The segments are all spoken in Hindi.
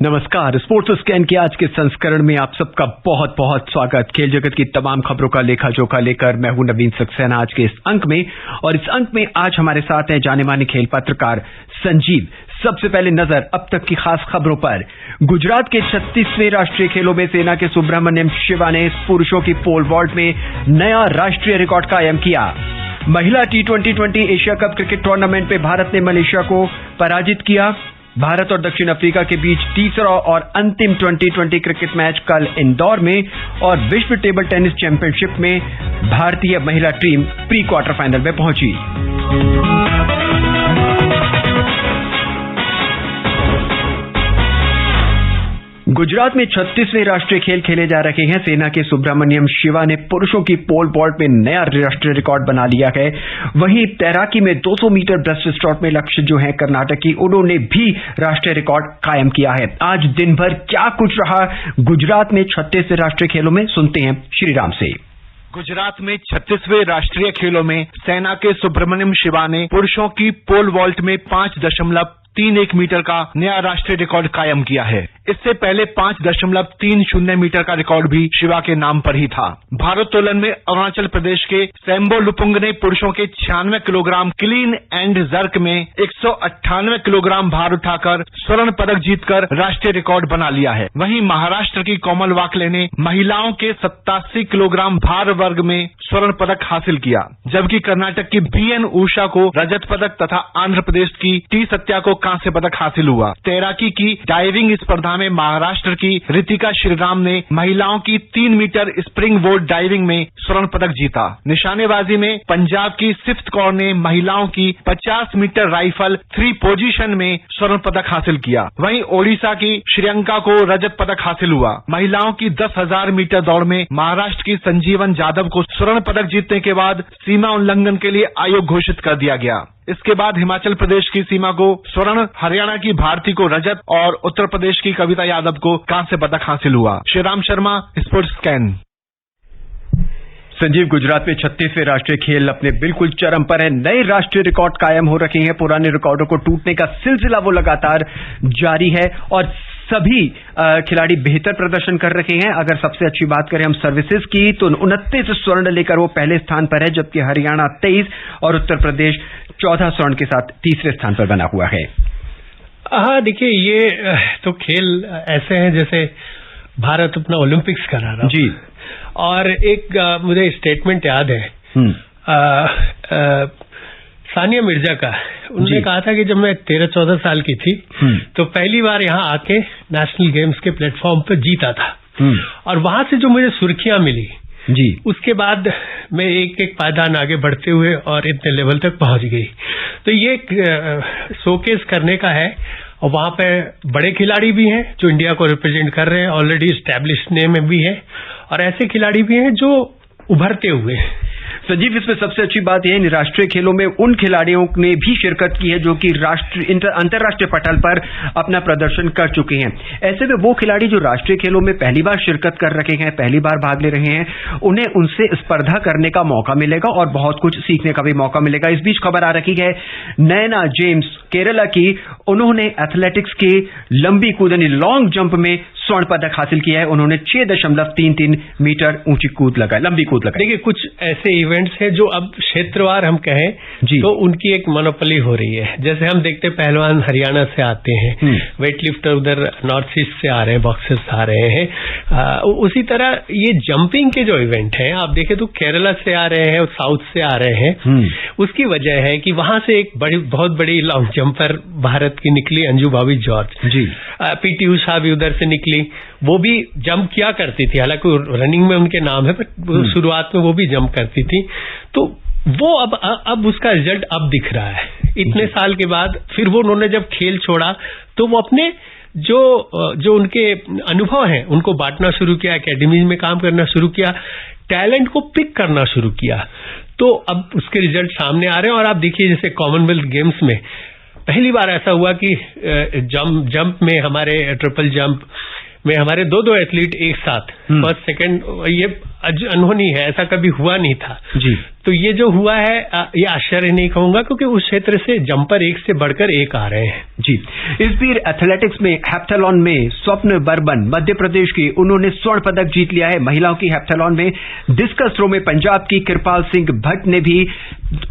नमस्कार, स्पोर्ट्स स्कैन के आज के संस्करण में आप सबका बहुत बहुत स्वागत। खेल जगत की तमाम खबरों का लेखा जोखा लेकर मैं हूं नवीन सक्सेना आज के इस अंक में। और इस अंक में आज हमारे साथ हैं जाने माने खेल पत्रकार संजीव। सबसे पहले नजर अब तक की खास खबरों पर। गुजरात के 36वें राष्ट्रीय खेलों में सेना के सुब्रमण्यम शिवा ने पुरुषों की पोल वॉल्ट में नया राष्ट्रीय रिकॉर्ड कायम किया। महिला T20 Asia cup cricket tournament में भारत ने मलेशिया को पराजित किया। भारत और दक्षिण अफ्रीका के बीच तीसरा और अंतिम T20 क्रिकेट मैच कल इंदौर में। और विश्व टेबल टेनिस चैंपियनशिप में भारतीय महिला टीम प्री क्वार्टर फाइनल में पहुंची। गुजरात में 36वें राष्ट्रीय खेल खेले जा रहे हैं। सेना के सुब्रमण्यम शिवा ने पुरुषों की पोल वॉल्ट में नया राष्ट्रीय रिकॉर्ड बना लिया है। वहीं तैराकी में 200 मीटर ब्रेस्ट स्ट्रोक में लक्ष्य जो है कर्नाटक की, उन्होंने भी राष्ट्रीय रिकॉर्ड कायम किया है। आज दिन भर क्या कुछ रहा गुजरात में 36वें राष्ट्रीय खेलों में, सुनते हैं श्रीराम से। गुजरात में 36वें राष्ट्रीय खेलों में सेना के सुब्रमण्यम शिवा ने पुरुषों की पोल वॉल्ट में 5.31 मीटर का नया राष्ट्रीय रिकॉर्ड कायम किया है। इससे पहले 5.30 मीटर का रिकॉर्ड भी शिवा के नाम पर ही था। भारोत्तोलन में अरुणाचल प्रदेश के सैम्बो लुपुंग ने पुरुषों के 96 किलोग्राम क्लीन एंड जर्क में 198 किलोग्राम भार उठाकर स्वर्ण पदक जीतकर राष्ट्रीय रिकॉर्ड बना लिया है। वहीं महाराष्ट्र की कोमल वाकले ने महिलाओं के 87 किलोग्राम भार वर्ग में स्वर्ण पदक हासिल किया, जबकि कर्नाटक की BN उषा को रजत पदक तथा आंध्र प्रदेश की T सत्या को कांस्य पदक हासिल हुआ। तैराकी की डाइविंग स्पर्धा में महाराष्ट्र की रितिका श्रीराम ने महिलाओं की 3 मीटर स्प्रिंग बोर्ड डाइविंग में स्वर्ण पदक जीता। निशानेबाजी में पंजाब की सिफ्त कौर ने महिलाओं की 50 मीटर राइफल 3 पोजीशन में स्वर्ण पदक हासिल किया। वहीं ओडिशा की श्रियंका को रजत पदक हासिल हुआ। महिलाओं की 10,000 मीटर दौड़ में महाराष्ट्र की संजीवन जाधव को स्वर्ण पदक जीतने के बाद सीमा उल्लंघन के लिए आयोग घोषित कर दिया गया। इसके बाद हिमाचल प्रदेश की सीमा को स्वर्ण, हरियाणा की भारती को रजत और उत्तर प्रदेश की कविता यादव को कांस्य पदक हासिल हुआ। Shriram Sharma, sports scan. संजीव, गुजरात में 36वें राष्ट्रीय खेल अपने बिल्कुल चरम पर है। नए राष्ट्रीय रिकॉर्ड कायम हो रखे हैं। पुराने रिकॉर्डों को टूटने का सिलसिला वो लगातार जारी है और सभी खिलाड़ी बेहतर प्रदर्शन कर रहे हैं। अगर सबसे अच्छी बात करें हम सर्विसेज की, तो 29 स्वर्ण लेकर वो पहले स्थान पर है, जबकि हरियाणा 23 और उत्तर प्रदेश 14 स्वर्ण के साथ तीसरे स्थान पर बना हुआ है। हाँ, देखिए, ये तो खेल ऐसे हैं जैसे भारत अपना ओलंपिक्स करा रहा जी। और एक मुझे स्टेटमेंट याद है सानिया मिर्जा का। उन्होंने कहा था कि जब मैं 13-14 साल की थी तो पहली बार यहाँ आके नेशनल गेम्स के प्लेटफॉर्म पर जीता था। और वहां से जो मुझे सुर्खियां मिली जी, उसके बाद मैं एक एक पायदान आगे बढ़ते हुए और इतने लेवल तक पहुंच गई। तो ये शोकेस करने का है। और वहां पे बड़े खिलाड़ी भी हैं जो इंडिया को रिप्रेजेंट कर रहे हैं, ऑलरेडी स्टैब्लिश्ड नेम भी है, और ऐसे खिलाड़ी भी हैं जो उभरते हुए। संजीव, इसमें सबसे अच्छी बात यह है राष्ट्रीय खेलों में उन खिलाड़ियों ने भी शिरकत की है जो कि अंतर्राष्ट्रीय पटल पर अपना प्रदर्शन कर चुके हैं। ऐसे में वो खिलाड़ी जो राष्ट्रीय खेलों में पहली बार शिरकत कर रहे हैं, पहली बार भाग ले रहे हैं, उन्हें उनसे स्पर्धा करने का मौका मिलेगा और बहुत कुछ सीखने का भी मौका मिलेगा। इस बीच खबर आ रही है नैना जेम्स केरला की, उन्होंने एथलेटिक्स के लंबी कूद यानी लॉन्ग जंप में स्वर्ण पदक हासिल किया है। उन्होंने 6.33 मीटर ऊंची कूद लगाई, लंबी कूद लगाई। देखिए, कुछ ऐसे इवेंट्स हैं जो अब क्षेत्रवार हम कहें तो उनकी एक मोनोपोली हो रही है। जैसे हम देखते पहलवान हरियाणा से आते हैं, वेट लिफ्टर उधर नॉर्थ ईस्ट से आ रहे हैं, बॉक्सर्स आ रहे हैं। उसी तरह ये जंपिंग के जो इवेंट हैं आप देखें तो केरला से आ रहे हैं और साउथ से आ रहे हैं। उसकी वजह है कि वहां से एक बहुत बड़ी लॉन्ग जंपर भारत की निकली, अंजू भाभी जॉर्ज जी। PT उषा भी उधर से निकली, वो भी जंप किया करती थी, हालांकि रनिंग में उनके नाम है, पर शुरुआत में वो भी जंप करती थी। तो वो अब उसका रिजल्ट अब दिख रहा है इतने साल के बाद। फिर वो उन्होंने जब खेल छोड़ा तो वो अपने जो उनके अनुभव हैं उनको बांटना शुरू किया, एकेडमी में काम करना शुरू किया, टैलेंट को पिक करना शुरू किया। तो अब उसके रिजल्ट सामने आ रहे हैं। और आप देखिए, जैसे कॉमनवेल्थ गेम्स में पहली बार ऐसा हुआ कि जंप में हमारे ट्रिपल जंप में हमारे दो एथलीट एक साथ फर्स्ट सेकंड, ये अनहोनी है, ऐसा कभी हुआ नहीं था जी। तो ये जो हुआ है ये आश्चर्य नहीं कहूंगा, क्योंकि उस क्षेत्र से जंपर एक से बढ़कर एक आ रहे हैं जी। इस बीर एथलेटिक्स में हेप्टाथलॉन में स्वप्न बर्मन मध्य प्रदेश की, उन्होंने स्वर्ण पदक जीत लिया है। महिलाओं की हेप्टाथलॉन में डिस्कस थ्रो में पंजाब की कृपाल सिंह भट्ट ने भी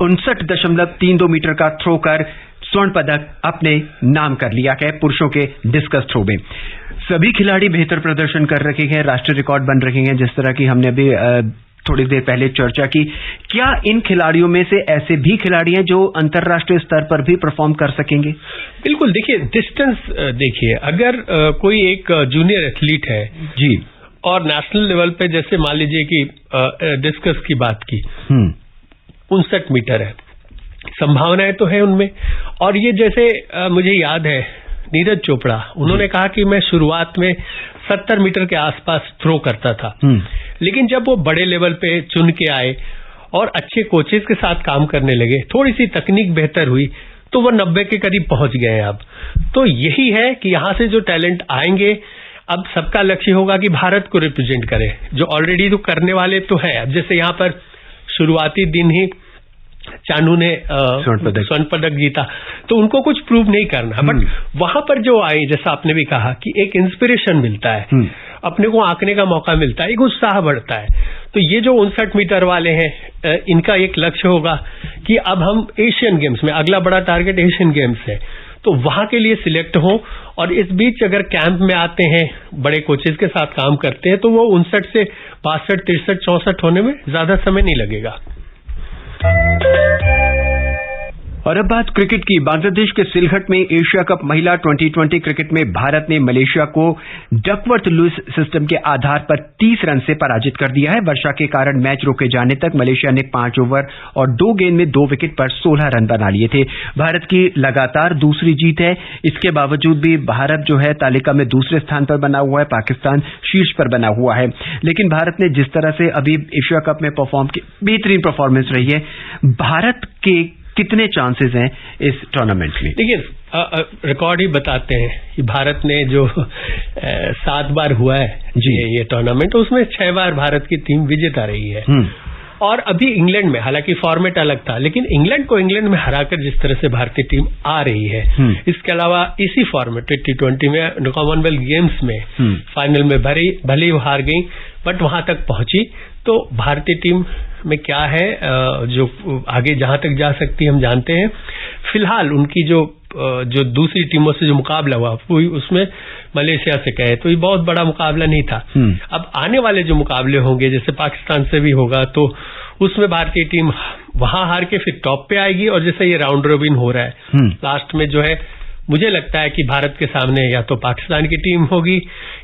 59.32 मीटर का थ्रो कर स्वर्ण पदक अपने नाम कर लिया है। पुरुषों के डिस्कस थ्रो में सभी खिलाड़ी बेहतर प्रदर्शन कर रहे हैं, राष्ट्रीय रिकॉर्ड बन रहे हैं, जिस तरह की हमने अभी थोड़ी देर पहले चर्चा की। क्या इन खिलाड़ियों में से ऐसे भी खिलाड़ी हैं जो अंतर्राष्ट्रीय स्तर पर भी परफॉर्म कर सकेंगे? बिल्कुल, देखिए डिस्टेंस, देखिए अगर कोई एक जूनियर एथलीट है जी और नेशनल लेवल पे, जैसे मान लीजिए कि डिस्कस की बात की, 59 मीटर है, संभावनाएं तो है उनमें। और ये जैसे मुझे याद है नीरज चोपड़ा, उन्होंने कहा कि मैं शुरुआत में 70 मीटर के आसपास थ्रो करता था, लेकिन जब वो बड़े लेवल पे चुन के आए और अच्छे कोचेस के साथ काम करने लगे, थोड़ी सी तकनीक बेहतर हुई, तो वो 90 के करीब पहुंच गए हैं अब। तो यही है कि यहां से जो टैलेंट आएंगे, अब सबका लक्ष्य होगा कि भारत को रिप्रेजेंट करे, जो ऑलरेडी तो करने वाले तो है। अब जैसे यहां पर शुरुआती दिन ही चानू ने स्वर्ण पदक जीता, तो उनको कुछ प्रूव नहीं करना, बट वहां पर जो आए, जैसा आपने भी कहा कि एक इंस्पिरेशन मिलता है, अपने को आंकने का मौका मिलता है, एक उत्साह बढ़ता है। तो ये जो 59 मीटर वाले हैं, इनका एक लक्ष्य होगा कि अब हम एशियन गेम्स में, अगला बड़ा टारगेट एशियन गेम्स है, तो वहां के लिए सिलेक्ट हो। और इस बीच अगर कैंप में आते हैं, बड़े कोचेस के साथ काम करते हैं, तो वो 59 से 62, 63, 64 होने में ज्यादा समय नहीं लगेगा। और अब बात क्रिकेट की। बांग्लादेश के सिलघट में एशिया कप महिला 2020 क्रिकेट में भारत ने मलेशिया को डकवर्थ लुईस सिस्टम के आधार पर 30 रन से पराजित कर दिया है। वर्षा के कारण मैच रोके जाने तक मलेशिया ने 5 ओवर और 2 गेंद में 2 विकेट पर 16 रन बना लिए थे। भारत की लगातार दूसरी जीत है। इसके बावजूद भी भारत जो है तालिका में दूसरे स्थान पर बना हुआ है, पाकिस्तान शीर्ष पर बना हुआ है। लेकिन भारत ने जिस तरह से अभी एशिया कप में परफॉर्म की, बेहतरीन परफॉर्मेंस रही है। भारत के कितने चांसेस हैं इस टूर्नामेंट में? देखिए रिकॉर्ड ही बताते हैं कि भारत ने जो 7 बार हुआ है ये टूर्नामेंट, उसमें 6 बार भारत की टीम विजेता रही है। और अभी इंग्लैंड में, हालांकि फॉर्मेट अलग था, लेकिन इंग्लैंड को इंग्लैंड में हराकर जिस तरह से भारतीय टीम आ रही है, इसके अलावा इसी फॉर्मेट T20 में कॉमनवेल्थ गेम्स में फाइनल में भले ही हार गई, बट वहां तक पहुंची। तो भारतीय टीम में क्या है, जो आगे जहां तक जा सकती है हम जानते हैं। फिलहाल उनकी जो दूसरी टीमों से जो मुकाबला हुआ, उसमें मलेशिया से कहे तो ये बहुत बड़ा मुकाबला नहीं था। अब आने वाले जो मुकाबले होंगे, जैसे पाकिस्तान से भी होगा, तो उसमें भारतीय टीम वहां हार के फिर टॉप पे आएगी। और जैसे ये राउंड रोबिन हो रहा है, लास्ट में जो है, मुझे लगता है कि भारत के सामने या तो पाकिस्तान की टीम होगी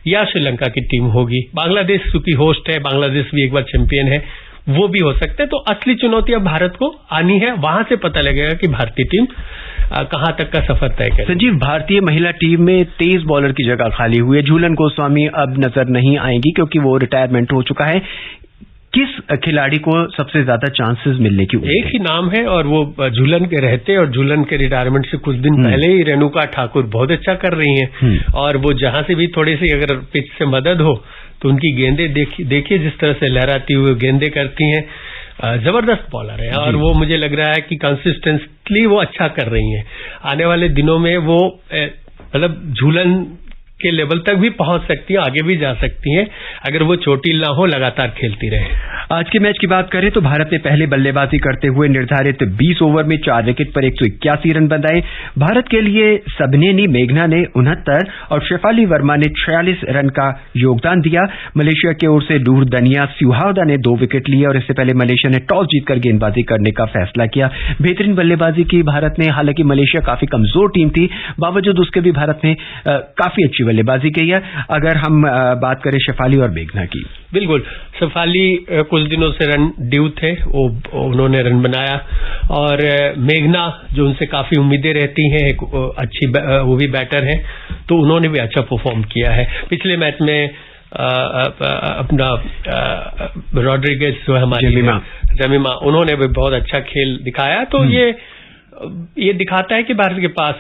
या श्रीलंका की टीम होगी। बांग्लादेश चूंकि होस्ट है, बांग्लादेश भी एक बार चैंपियन है, वो भी हो सकते हैं। तो असली चुनौती अब भारत को आनी है, वहां से पता लगेगा कि भारतीय टीम कहां तक का सफर तय करे। संजीव, भारतीय महिला टीम में तेज बॉलर की जगह खाली हुई है। झूलन गोस्वामी अब नजर नहीं आएंगी क्योंकि वो रिटायरमेंट हो चुका है। किस खिलाड़ी को सबसे ज्यादा चांसेस मिलने की? एक ही नाम है और वो झूलन के रहते, और झूलन के रिटायरमेंट से कुछ दिन पहले ही रेणुका ठाकुर बहुत अच्छा कर रही हैं। और वो जहां से भी थोड़ी सी अगर पिच से मदद हो तो उनकी गेंदें देखिए जिस तरह से लहराती हुई गेंदें करती हैं, जबरदस्त बॉलर है। और वो मुझे लग रहा है कि कंसिस्टेंटली वो अच्छा कर रही हैं। आने वाले दिनों में वो मतलब झूलन के लेवल तक भी पहुंच सकती हैं, आगे भी जा सकती हैं, अगर वो चोटिल ना हो, लगातार खेलती रहे। आज के मैच की बात करें तो भारत ने पहले बल्लेबाजी करते हुए निर्धारित 20 ओवर में 4 विकेट पर 181 रन बनाए। भारत के लिए सबनेनी मेघना ने 69 और शेफाली वर्मा ने 46 रन का योगदान दिया। मलेशिया की ओर से नूर दनिया सुहावदा ने 2 विकेट लिए और इससे पहले मलेशिया ने टॉस जीतकर गेंदबाजी करने का फैसला किया। बेहतरीन बल्लेबाजी की भारत ने, हालांकि मलेशिया काफी कमजोर टीम थी, बावजूद उसके भी भारत ने काफी अच्छी बल्लेबाजी की है। अगर हम बात करें शेफाली और मेघना की, बिल्कुल, शेफाली कुछ दिनों से रन ड्यू थे, उन्होंने रन बनाया। और मेघना जो उनसे काफी उम्मीदें रहती हैं, अच्छी वो भी बैटर हैं, तो उन्होंने भी अच्छा परफॉर्म किया है। पिछले मैच में अपना रॉड्रिगेज जो है हमारी जमीमा, उन्होंने भी बहुत अच्छा खेल दिखाया। तो ये ये दिखाता है कि भारत के पास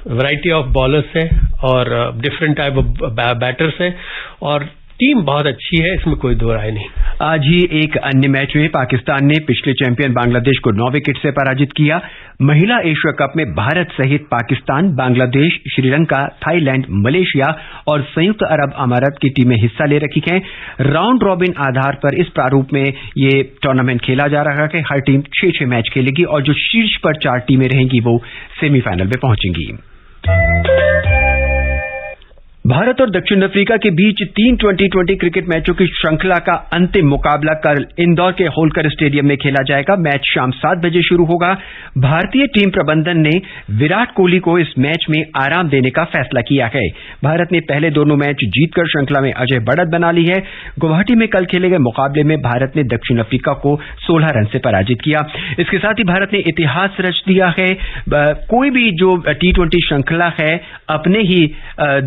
वैरायटी ऑफ बॉलर्स है और डिफरेंट टाइप ऑफ बैटर्स है और टीम बहुत अच्छी है, इसमें कोई दो राय नहीं। आज ही एक अन्य मैच में पाकिस्तान ने पिछले चैंपियन बांग्लादेश को 9 विकेट से पराजित किया। महिला एशिया कप में भारत सहित पाकिस्तान, बांग्लादेश, श्रीलंका, थाईलैंड, मलेशिया और संयुक्त अरब अमारात की टीमें हिस्सा ले रखी हैं। राउंड रॉबिन आधार पर इस प्रारूप में ये टूर्नामेंट खेला जा रहा है। हर टीम 6-6 मैच खेलेगी और जो शीर्ष पर 4 टीमें रहेंगी वो सेमीफाइनल में पहुंचेंगी। भारत और दक्षिण अफ्रीका के बीच 3 2020 क्रिकेट मैचों की श्रृंखला का अंतिम मुकाबला कल इंदौर के होलकर स्टेडियम में खेला जाएगा। मैच शाम 7 बजे शुरू होगा। भारतीय टीम प्रबंधन ने विराट कोहली को इस मैच में आराम देने का फैसला किया है। भारत ने पहले दोनों मैच जीतकर श्रृंखला में अजय बढ़त बना ली है। गुवाहाटी में कल खेले गए मुकाबले में भारत ने दक्षिण अफ्रीका को 16 रन से पराजित किया। इसके साथ ही भारत ने इतिहास रच दिया है। कोई भी जो T20 श्रृंखला है अपने ही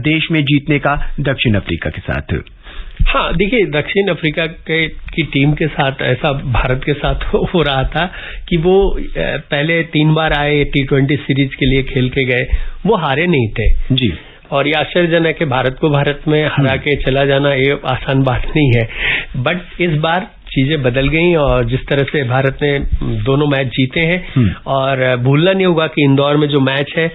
देश में जीतने का दक्षिण अफ्रीका के साथ। हाँ, देखिए दक्षिण अफ्रीका की टीम के साथ ऐसा भारत के साथ हो रहा था कि वो पहले 3 बार आए T20 सीरीज के लिए खेल के गए, वो हारे नहीं थे जी। और ये आश्चर्यजनक है, भारत को भारत में हरा के चला जाना ये आसान बात नहीं है। बट इस बार चीजें बदल गई और जिस तरह से भारत ने दोनों मैच जीते हैं और भूलना नहीं होगा कि इंदौर में जो मैच है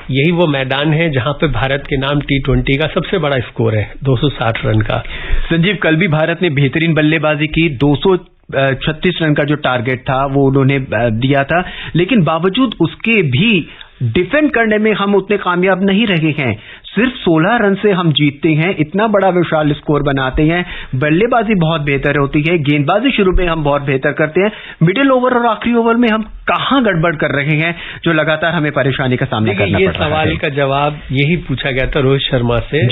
यही वो मैदान है जहां पे भारत के नाम T20 का सबसे बड़ा स्कोर है 260 रन का। संजीव, कल भी भारत ने बेहतरीन बल्लेबाजी की। 236 रन का जो टारगेट था वो उन्होंने दिया था, लेकिन बावजूद उसके भी डिफेंड करने में हम उतने कामयाब नहीं रहे हैं। सिर्फ 16 रन से हम जीतते हैं, इतना बड़ा विशाल स्कोर बनाते हैं। बल्लेबाजी बहुत बेहतर होती है, गेंदबाजी शुरू में हम बहुत बेहतर करते हैं, मिडिल ओवर और आखिरी ओवर में हम कहां गड़बड़ कर रहे हैं जो लगातार हमें परेशानी का सामना करना पड़ रहा है। ये सवाल का जवाब यही पूछा गया था रोहित शर्मा से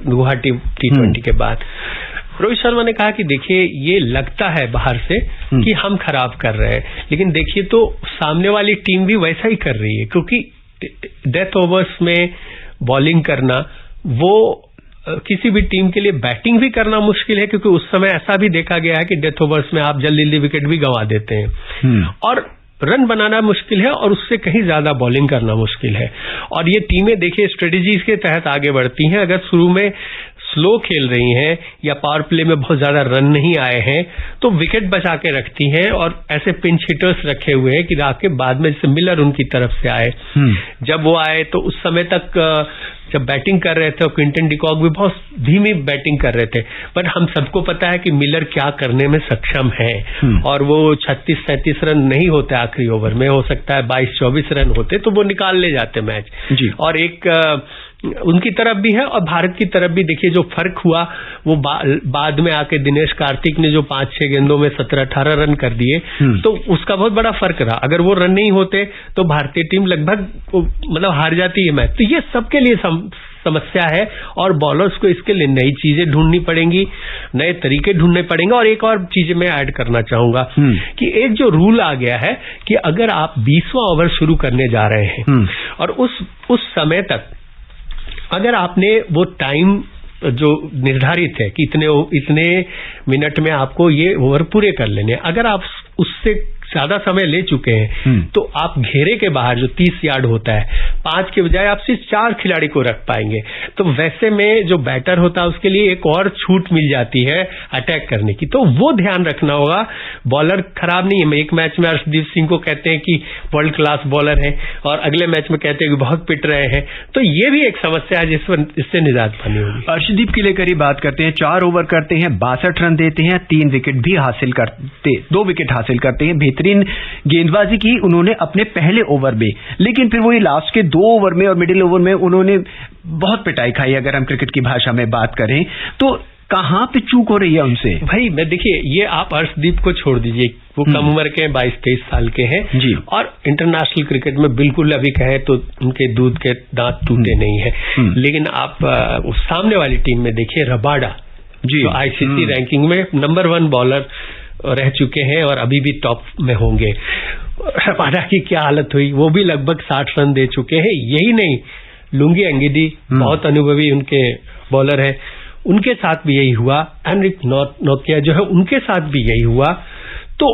गुवाहाटी T20 के बाद। रोहित शर्मा ने कहा कि देखिए ये लगता है बाहर से कि हम खराब कर रहे हैं, लेकिन देखिए तो सामने वाली टीम भी वैसा ही कर रही है, क्योंकि डेथ ओवर्स में बॉलिंग करना वो किसी भी टीम के लिए बैटिंग भी करना मुश्किल है, क्योंकि उस समय ऐसा भी देखा गया है कि डेथ ओवर्स में आप जल्दी जल्दी विकेट भी गंवा देते हैं और रन बनाना मुश्किल है और उससे कहीं ज्यादा बॉलिंग करना मुश्किल है। और ये टीमें देखिए स्ट्रेटेजीज के तहत आगे बढ़ती हैं। अगर शुरू में स्लो खेल रही हैं या पावर प्ले में बहुत ज्यादा रन नहीं आए हैं तो विकेट बचा के रखती हैं और ऐसे पिंच हिटर्स रखे हुए हैं कि रात के बाद में जैसे मिलर उनकी तरफ से आए, जब वो आए तो उस समय तक जब बैटिंग कर रहे थे और क्विंटन डिकॉक भी बहुत धीमी बैटिंग कर रहे थे, पर हम सबको पता है कि मिलर क्या करने में सक्षम है और वो 36-37 रन नहीं होते आखिरी ओवर में, हो सकता है 22-24 रन होते तो वो निकाल ले जाते मैच जी। और एक उनकी तरफ भी है और भारत की तरफ भी देखिए जो फर्क हुआ वो बाद में आके दिनेश कार्तिक ने जो 5-6 गेंदों में 17-18 रन कर दिए तो उसका बहुत बड़ा फर्क रहा। अगर वो रन नहीं होते तो भारतीय टीम लगभग मतलब हार जाती है मैच। तो ये सबके लिए समस्या है और बॉलर्स को इसके लिए नई चीजें ढूंढनी पड़ेंगी, नए तरीके ढूंढने पड़ेंगे। और एक और चीज मैं ऐड करना चाहूंगा कि एक जो रूल आ गया है कि अगर आप 20वां ओवर शुरू करने जा रहे हैं और उस समय तक अगर आपने वो टाइम जो निर्धारित है कि इतने मिनट में आपको ये ओवर पूरे कर लेने, अगर आप उससे ज्यादा समय ले चुके हैं तो आप घेरे के बाहर जो 30 यार्ड होता है 5 के बजाय आप सिर्फ 4 खिलाड़ी को रख पाएंगे। तो वैसे में जो बैटर होता है उसके लिए एक और छूट मिल जाती है अटैक करने की, तो वो ध्यान रखना होगा। बॉलर खराब नहीं है, एक मैच में अर्शदीप सिंह को कहते हैं कि वर्ल्ड क्लास बॉलर है और अगले मैच में कहते हैं कि बहुत पिट रहे हैं, तो ये भी एक समस्या है जिससे निजात पानी होगी। अर्शदीप के लिए करीब बात करते हैं, 4 ओवर करते हैं, 62 रन देते हैं, 3 विकेट भी हासिल करते, 2 विकेट हासिल करते हैं। बेहतरीन गेंदबाजी की उन्होंने अपने पहले ओवर में, लेकिन फिर वही लास्ट के 2 ओवर में और मिडिल ओवर में उन्होंने बहुत पिटाई खाई। अगर हम क्रिकेट की भाषा में बात करें तो कहां पे चूक हो रही है उनसे? भाई मैं देखिए ये आप अर्शदीप को छोड़ दीजिए, वो कम उम्र के 22-23 साल के हैं जी, और इंटरनेशनल क्रिकेट में बिल्कुल अभी कहें तो उनके दूध के दांत टूटे नहीं है। लेकिन आप उस सामने वाली टीम में देखिए रबाडा जी, जो आईसीसी रैंकिंग में नंबर 1 बॉलर रह चुके हैं और अभी भी टॉप में होंगे। रबाडा की क्या हालत हुई, वो भी लगभग 60 रन दे चुके हैं। यही नहीं, लुंगी अंगिडी बहुत अनुभवी उनके बॉलर है, उनके साथ भी यही हुआ। एनरिक नोकिया जो है उनके साथ भी यही हुआ। तो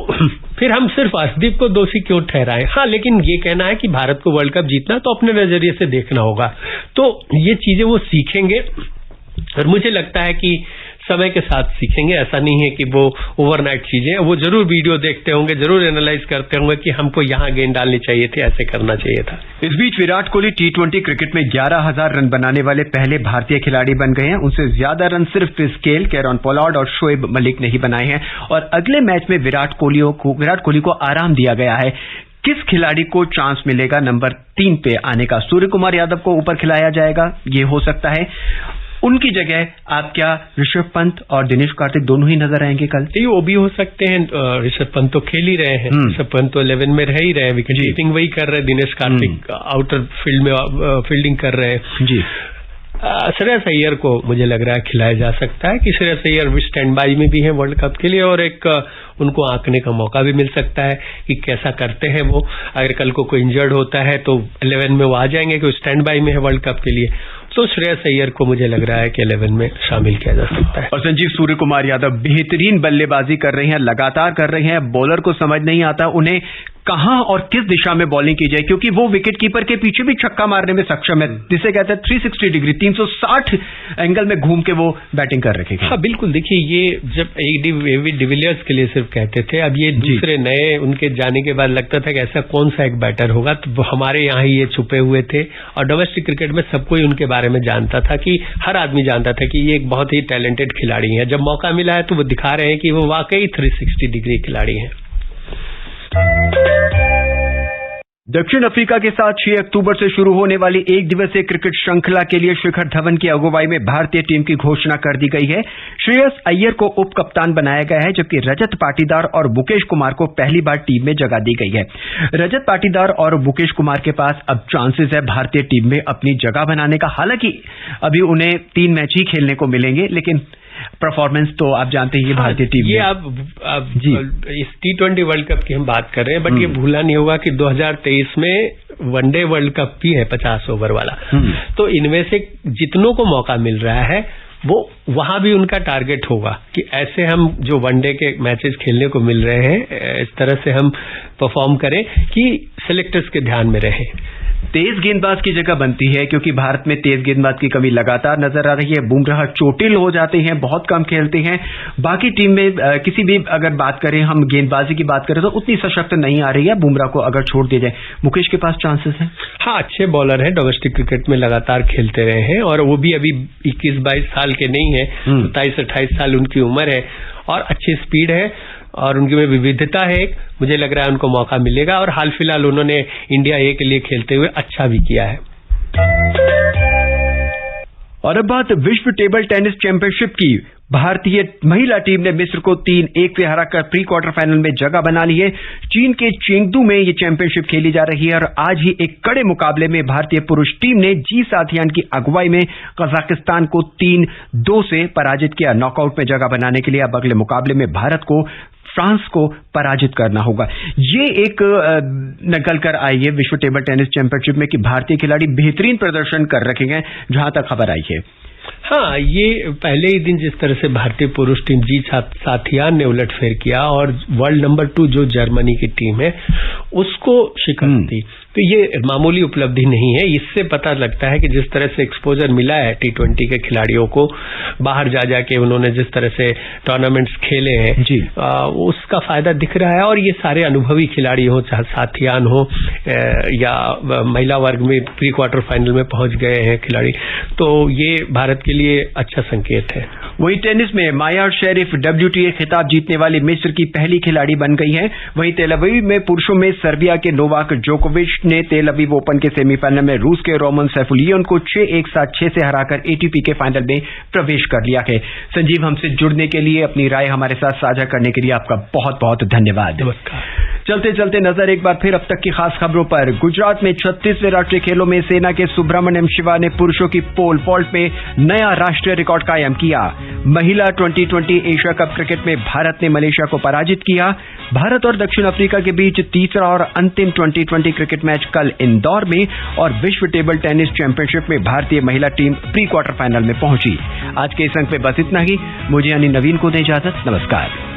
फिर हम सिर्फ अर्शदीप को दोषी क्यों ठहराएं? हाँ, लेकिन ये कहना है कि भारत को वर्ल्ड कप जीतना तो अपने नजरिए से देखना होगा, तो ये चीजें वो सीखेंगे और मुझे लगता है कि समय के साथ सीखेंगे। ऐसा नहीं है कि वो ओवरनाइट चीजें, वो जरूर वीडियो देखते होंगे, जरूर एनालाइज करते होंगे कि हमको यहाँ गेंद डालनी चाहिए थी, ऐसे करना चाहिए था। इस बीच विराट कोहली T20 क्रिकेट में 11,000 रन बनाने वाले पहले भारतीय खिलाड़ी बन गए हैं। उनसे ज्यादा रन सिर्फ क्रिस गेल, कैरन पोलार्ड और शोएब मलिक ने ही बनाए हैं और अगले मैच में विराट कोहली को आराम दिया गया है। किस खिलाड़ी को चांस मिलेगा नंबर 3 पे आने का? सूर्य कुमार यादव को ऊपर खिलाया जाएगा, ये हो सकता है। उनकी जगह आप क्या ऋषभ पंत और दिनेश कार्तिक दोनों ही नजर आएंगे कल? नहीं, वो भी हो सकते हैं। ऋषभ पंत तो खेल ही रहे हैं, ऋषभ पंत तो 11 में रह ही रहे हैं, विकेट कीपिंग वही कर रहे हैं, दिनेश कार्तिक आउटर फील्ड में फील्डिंग कर रहे हैं जी। श्रेयस अय्यर को मुझे लग रहा है खिलाया जा सकता है कि श्रेयस अय्यर भी स्टैंड बाई में भी है वर्ल्ड कप के लिए और एक उनको आंकने का मौका भी मिल सकता है कि कैसा करते हैं वो। अगर कल को कोई इंजर्ड होता है तो 11 में वो आ जाएंगे कि स्टैंड बाई में है वर्ल्ड कप के लिए, तो श्रेयस अय्यर को मुझे लग रहा है कि 11 में शामिल किया जा सकता है। और संजीव, सूर्य कुमार यादव बेहतरीन बल्लेबाजी कर रहे हैं, लगातार कर रहे हैं, बॉलर को समझ नहीं आता उन्हें कहां और किस दिशा में बॉलिंग की जाए, क्योंकि वो विकेट कीपर के पीछे भी छक्का मारने में सक्षम है, जिसे कहते हैं 360 डिग्री 360 एंगल में घूम के वो बैटिंग कर रहे हैं। हाँ बिल्कुल, देखिए ये जब एबी डिविलियर्स के लिए सिर्फ कहते थे, अब ये दूसरे नए उनके जाने के बाद लगता था कि ऐसा कौन सा एक बैटर होगा, तो हमारे यहाँ ही ये छुपे हुए थे और डोमेस्टिक क्रिकेट में सब कोई उनके बारे में जानता था कि हर आदमी जानता था कि ये एक बहुत ही टैलेंटेड खिलाड़ी है। जब मौका मिला है तो वो दिखा रहे हैं कि वो वाकई 360 डिग्री खिलाड़ी है। दक्षिण अफ्रीका के साथ 6 अक्टूबर से शुरू होने वाली एक दिवसीय क्रिकेट श्रृंखला के लिए शिखर धवन की अगुवाई में भारतीय टीम की घोषणा कर दी गई है। श्रेयस अय्यर को उप कप्तान बनाया गया है, जबकि रजत पाटीदार और मुकेश कुमार को पहली बार टीम में जगह दी गई है। रजत पाटीदार और मुकेश कुमार के पास अब चांसेस है भारतीय टीम में अपनी जगह बनाने का। हालांकि अभी उन्हें 3 मैच ही खेलने को मिलेंगे, लेकिन परफॉर्मेंस तो आप जानते हैं भारतीय टीम ये अब जी इस T20 वर्ल्ड कप की हम बात कर रहे हैं, बट ये भूलना नहीं होगा कि 2023 में वनडे वर्ल्ड कप भी है 50 ओवर वाला, तो इनमें से जितनों को मौका मिल रहा है वो वहां भी उनका टारगेट होगा कि ऐसे हम जो वनडे के मैचेस खेलने को मिल रहे हैं इस तरह से हम परफॉर्म करें कि सिलेक्टर्स के ध्यान में रहे। तेज गेंदबाज की जगह बनती है, क्योंकि भारत में तेज गेंदबाज की कमी लगातार नजर आ रही है। बुमराह चोटिल हो जाते हैं, बहुत कम खेलते हैं। बाकी टीम में किसी भी अगर बात करें, हम गेंदबाजी की बात करें तो उतनी सशक्त नहीं आ रही है। बुमराह को अगर छोड़ दिया जाए, मुकेश के पास चांसेस हैं। हाँ, अच्छे बॉलर हैं, डोमेस्टिक क्रिकेट में लगातार खेलते रहे हैं और वो भी अभी 21-22 साल के नहीं है, 27-28 साल उनकी उम्र है और अच्छी स्पीड है और उनकी में विविधता है। मुझे लग रहा है उनको मौका मिलेगा और हाल फिलहाल उन्होंने इंडिया ए के लिए खेलते हुए अच्छा भी किया है। और अब बात विश्व टेबल टेनिस चैंपियनशिप की। भारतीय महिला टीम ने मिस्र को 3-1 से हराकर प्री क्वार्टर फाइनल में जगह बना ली है। चीन के चेंगडू में ये चैंपियनशिप खेली जा रही है और आज ही एक कड़े मुकाबले में भारतीय पुरुष टीम ने जी साथियान की अगुवाई में कजाकिस्तान को 3-2 से पराजित किया। नॉकआउट में जगह बनाने के लिए अब अगले मुकाबले में भारत को फ्रांस को पराजित करना होगा। ये एक निकल कर आई है विश्व टेबल टेनिस चैंपियनशिप में कि भारतीय खिलाड़ी बेहतरीन प्रदर्शन कर रखे हैं, जहां तक खबर आई है। हाँ, ये पहले ही दिन जिस तरह से भारतीय पुरुष टीम जी साथियान ने उलटफेर किया और वर्ल्ड नंबर 2 जो जर्मनी की टीम है उसको शिकस्त दी, तो ये मामूली उपलब्धि नहीं है। इससे पता लगता है कि जिस तरह से एक्सपोजर मिला है T20 के खिलाड़ियों को, बाहर जा जाके उन्होंने जिस तरह से टूर्नामेंट्स खेले हैं जी, उसका फायदा दिख रहा है। और ये सारे अनुभवी खिलाड़ी हो, चाहे साथियान हो या महिला वर्ग में प्री क्वार्टर फाइनल में पहुंच गए हैं खिलाड़ी, तो ये भारत के लिए अच्छा संकेत है। वहीं टेनिस में माया शेरिफ WTA खिताब जीतने वाली मिस्र की पहली खिलाड़ी बन गई है। वहीं तेल अवीव में पुरुषों में सर्बिया के नोवाक जोकोविच ने तेल अवीव ओपन के सेमीफाइनल में रूस के रोमन सैफुलियन को 6-1, 7-6 से हराकर ATP के फाइनल में प्रवेश कर लिया है। संजीव, हमसे जुड़ने के लिए, अपनी राय हमारे साथ साझा करने के लिए आपका बहुत बहुत धन्यवाद। चलते चलते नजर एक बार फिर अब तक की खास खबरों पर। गुजरात में 36वें राष्ट्रीय खेलों में सेना के सुब्रमण्यम शिवा ने पुरुषों की पोल वॉल्ट में नया राष्ट्रीय रिकॉर्ड कायम किया। महिला 2020 एशिया कप क्रिकेट में भारत ने मलेशिया को पराजित किया। भारत और दक्षिण अफ्रीका के बीच तीसरा और अंतिम 2020 क्रिकेट मैच कल इंदौर में और विश्व टेबल टेनिस चैंपियनशिप में भारतीय महिला टीम प्री क्वार्टर फाइनल में पहुंची। आज के इस अंक में बस इतना ही। मुझे यानी नवीन को दें इजाजत। नमस्कार।